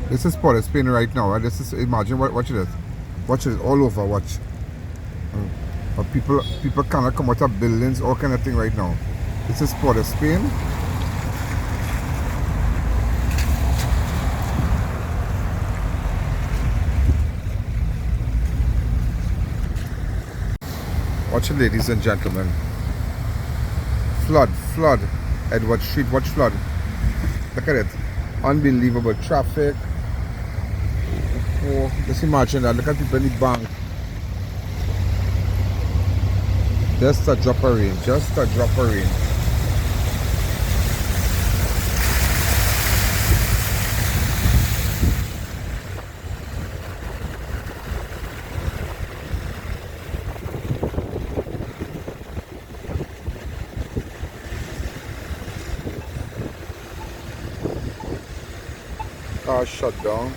This is Port of Spain right now. And this is, imagine, watch this. Watch it all over, watch. But people cannot come out of buildings, all kind of thing right now. This is Port of Spain. Watch it, ladies and gentlemen. Flood. Edward Street, watch flood. Look at it. Unbelievable traffic. Oh, just imagine that. Look at people in the bank. Just a drop of rain. Just a drop of rain. Car shut down.